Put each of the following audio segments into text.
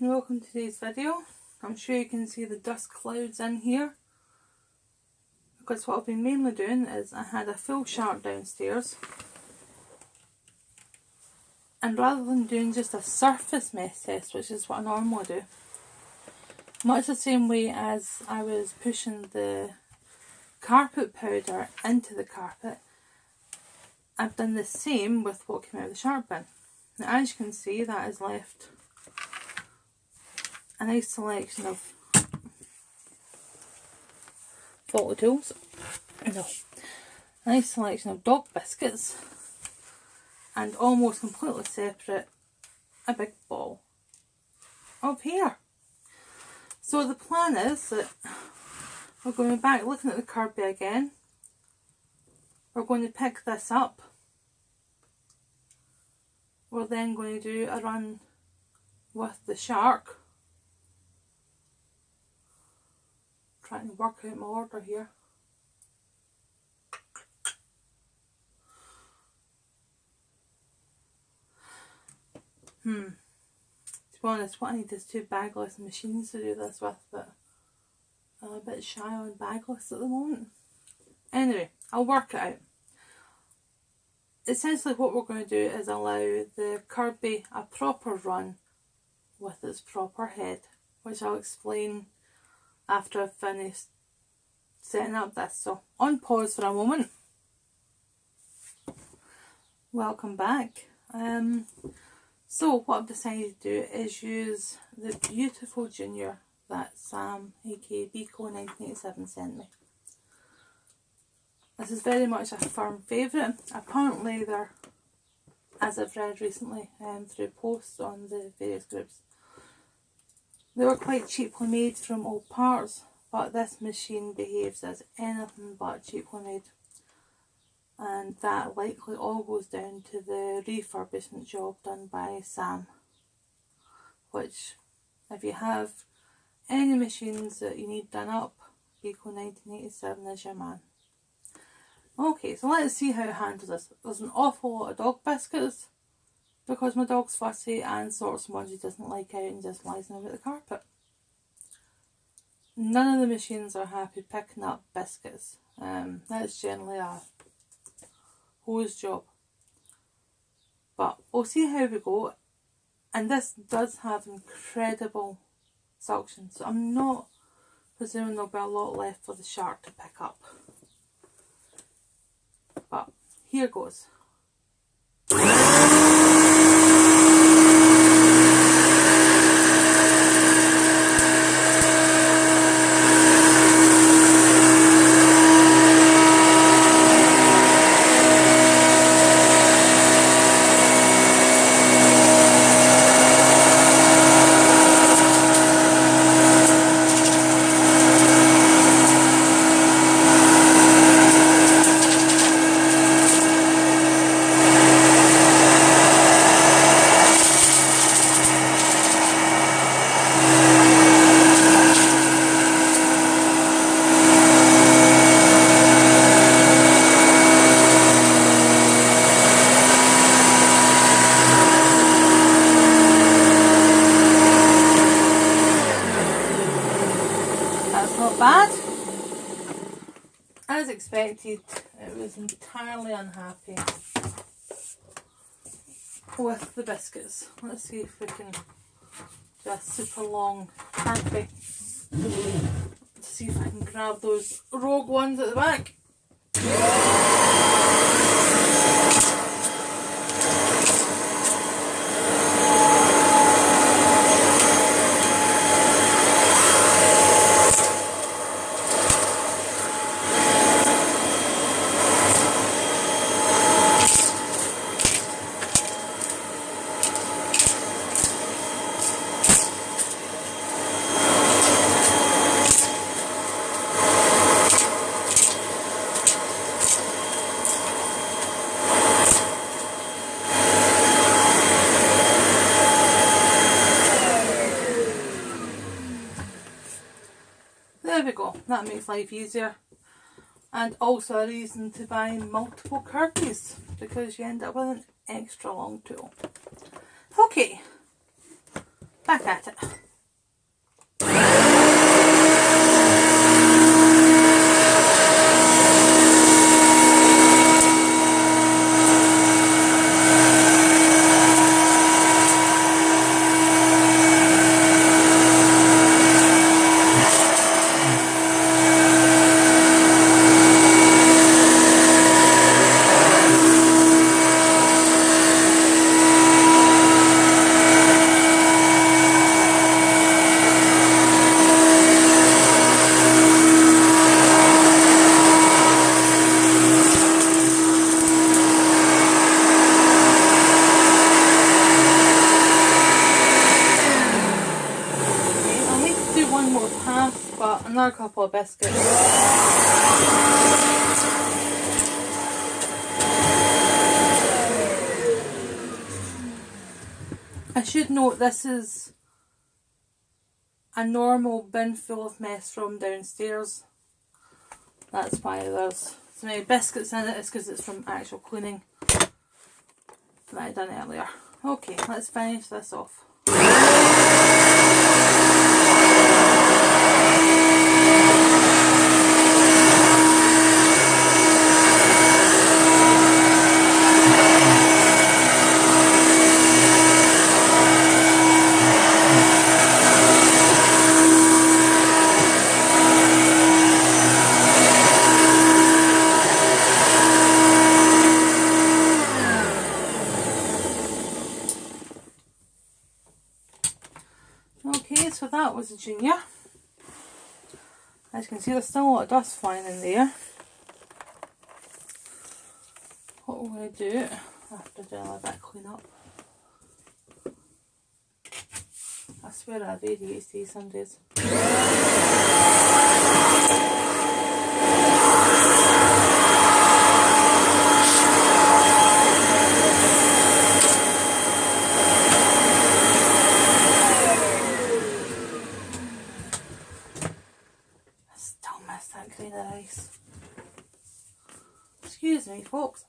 and welcome to today's video. I'm sure you can see the dust clouds in here because what I've been mainly doing is I had a full shark downstairs, and rather than doing just a surface mess test, which is what I normally do, much the same way as I was pushing the carpet powder into the carpet, I've done the same with what came out of the shark bin. Now as you can see, that has left a nice selection of bottle tools. No, a nice selection of dog biscuits, and almost completely separate a big ball of hair. So the plan is that we're going back looking at the Kirby again. We're going to pick this up. We're then going to do a run with the shark. Trying to work out my order here. To be honest, what I need is two bagless machines to do this with, but I'm a bit shy on bagless at the moment. Anyway, I'll work it out. Essentially what we're going to do is allow the Kirby a proper run with its proper head, which I'll explain after I've finished setting up this. So on pause for a moment. Welcome back. So what I've decided to do is use the beautiful Junior that Sam, aka Biko 1987, sent me. This is very much a firm favourite. Apparently they're, as I've read recently through posts on the various groups, they were quite cheaply made from old parts, but this machine behaves as anything but cheaply made. And that likely all goes down to the refurbishment job done by Sam. Which, if you have any machines that you need done up, Biko 1987 is your man. Okay, so let's see how it handles this. There's an awful lot of dog biscuits, because my dog's fussy and sorts ones he doesn't like out and just lies over the carpet. None of the machines are happy picking up biscuits. That's generally a hose job. But we'll see how we go. And this does have incredible suction, so I'm not presuming there'll be a lot left for the shark to pick up. But here goes. Not bad. As expected, it was entirely unhappy with the biscuits. Let's see if we can do a super long Kirby to see if I can grab those rogue ones at the back. There we go, that makes life easier, and also a reason to buy multiple Kirbys, because you end up with an extra long tool. Okay, back back at it. But another couple of biscuits. I should note this is a normal bin full of mess from downstairs. That's why there's so many biscuits in it. It's because it's from actual cleaning that I done earlier. Okay, let's finish this off. Okay, so that was a junior. As you can see, there's still a lot of dust flying in there. What we're going to do after doing all that clean up, I swear I have ADHD some days. That grain of rice. Excuse me, folks.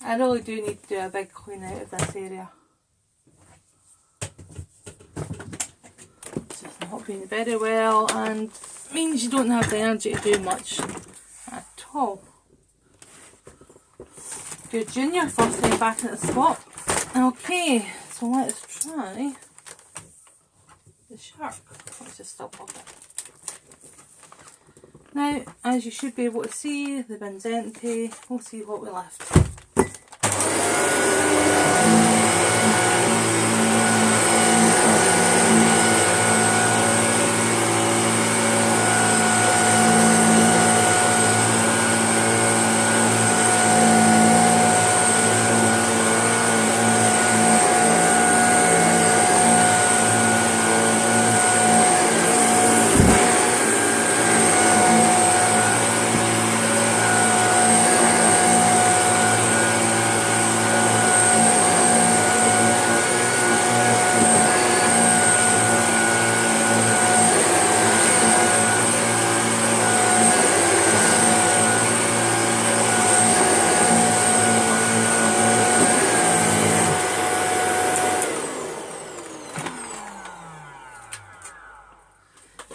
I really do need to do a big clean out of this area. It's just not been very well and means you don't have the energy to do much at all. Good junior, first time back at the spot. Okay, so let's try the shark. Let's just stop off it. Now, as you should be able to see, the bin's empty. We'll see what we left.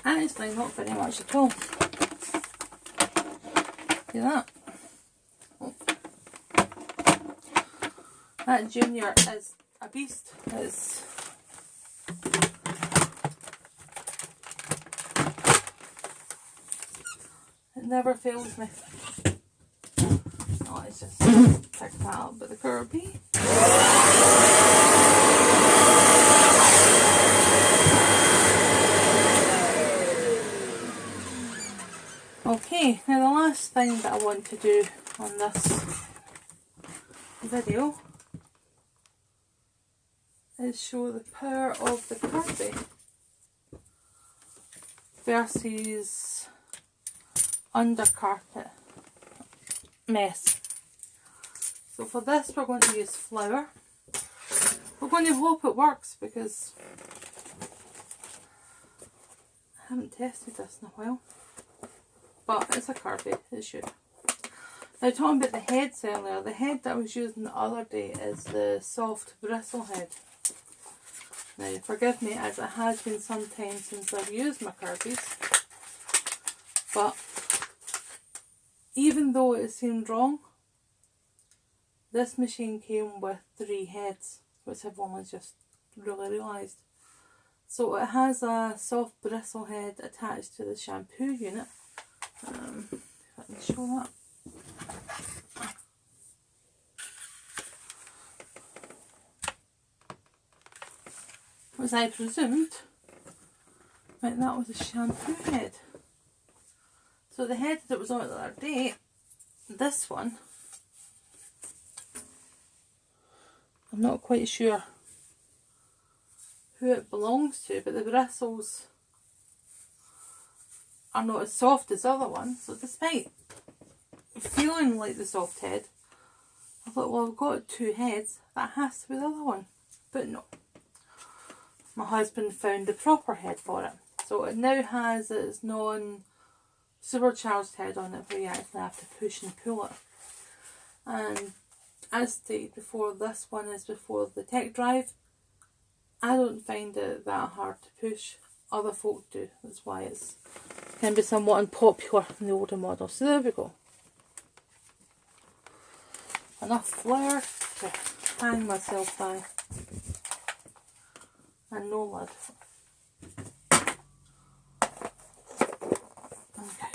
Honestly, not very much at all. See that? Oh. That junior is a beast. It never fails me. Oh, let's just pick that up with the Kirby. Okay, now the last thing that I want to do on this video is show the power of the Kirby versus under carpet mess. So for this we're going to use flour. We're going to hope it works because haven't tested this in a while. But it's a Kirby, it should. Now talking about the heads earlier, the head that I was using the other day is the soft bristle head. Now forgive me as it has been some time since I've used my Kirby's. But even though it seemed wrong, this machine came with 3 heads, which I've only just really realised. So it has a soft bristle head attached to the shampoo unit. If I can show that. As I presumed, right, that was a shampoo head. So the head that was on it the other day, this one, I'm not quite sure who it belongs to, but the bristles are not as soft as the other ones. So despite feeling like the soft head, I thought, well, I've got 2 heads, that has to be the other one. But no. My husband found the proper head for it. So it now has its non-supercharged head on it, where you actually have to push and pull it. And as stated before, this one is before the tech drive. I don't find it that hard to push. Other folk do. That's why it can be somewhat unpopular in the older models. So there we go. Enough flour to hang myself by. And no lid. Okay.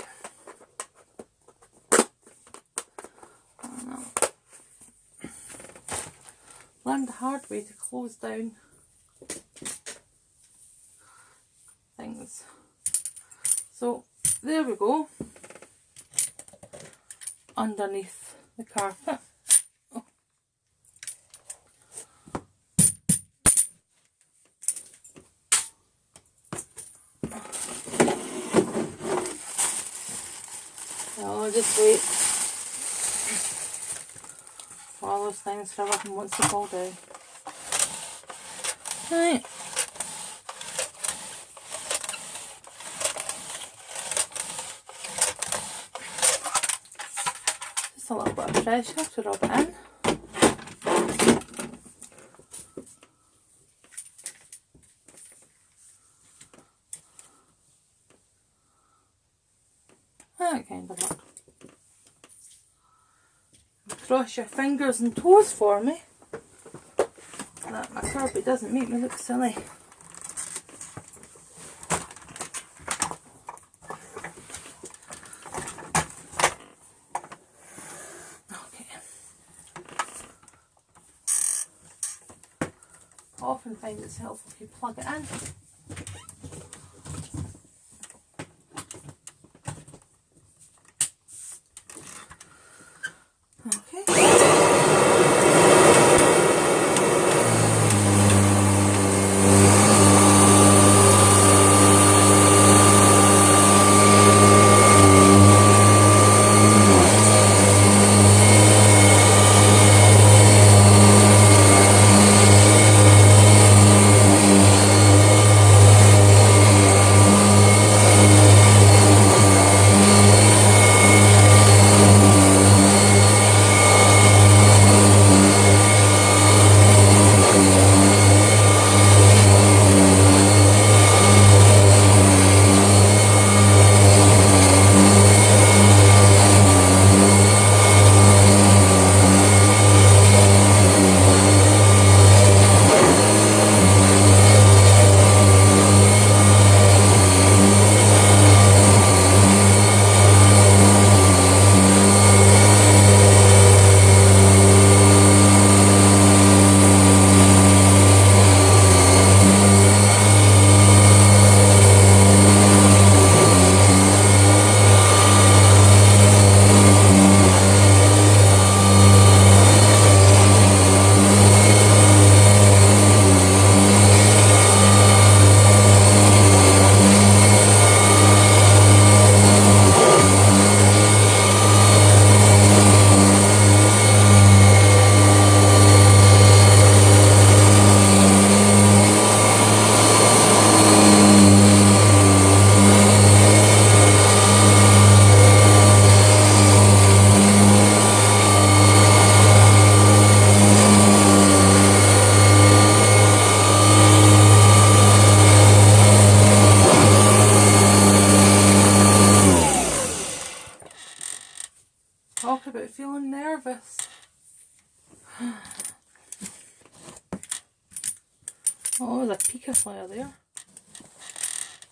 Learned the hard way to close down things. So there we go. Underneath the carpet. I'll just wait for all those things to up and once they fall down. Right. Just a little bit of pressure to rub it in. That kind of work. Cross your fingers and toes for me. That my Kirby doesn't make me look silly. Okay. I often find it's helpful if you plug it in.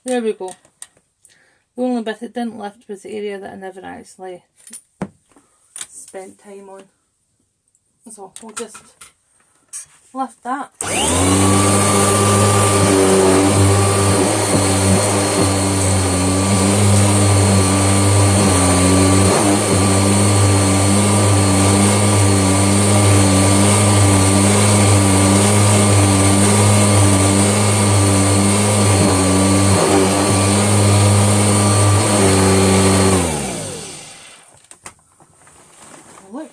There we go. The only bit it didn't lift was the area that I never actually spent time on. So we'll just lift that. Look.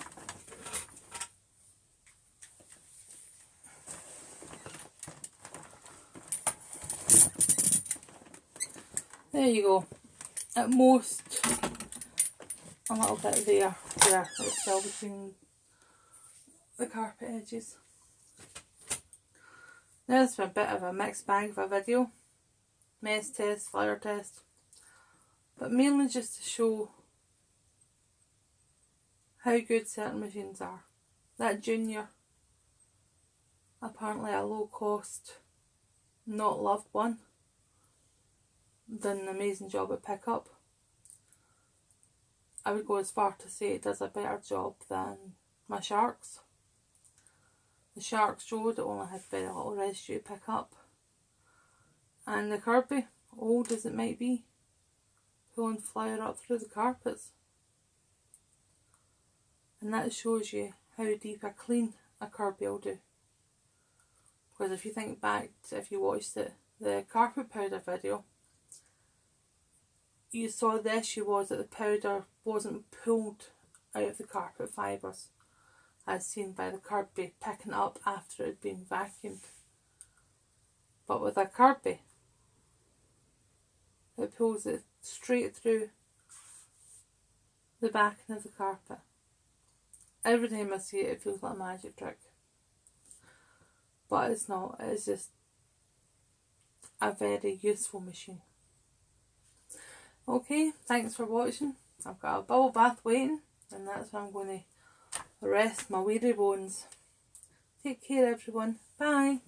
There you go. At most, a little bit there, it's still between the carpet edges. Now this is a bit of a mixed bag of a video. Mess test, fire test. But mainly just to show how good certain machines are. That Junior, apparently a low cost, not loved one, done an amazing job at pickup. I would go as far to say it does a better job than my Sharks. The Sharks Road only had very little residue to pick up. And the Kirby, old as it might be, pulling flour up through the carpets. And that shows you how deep a clean a Kirby will do. Because if you think back to if you watched the carpet powder video, you saw the issue was that the powder wasn't pulled out of the carpet fibres, as seen by the Kirby picking it up after it had been vacuumed. But with a Kirby, it pulls it straight through the backing of the carpet. Every time I see it, it feels like a magic trick. But it's not, it's just a very useful machine. Okay, thanks for watching. I've got a bubble bath waiting, and that's where I'm going to rest my weary bones. Take care everyone. Bye.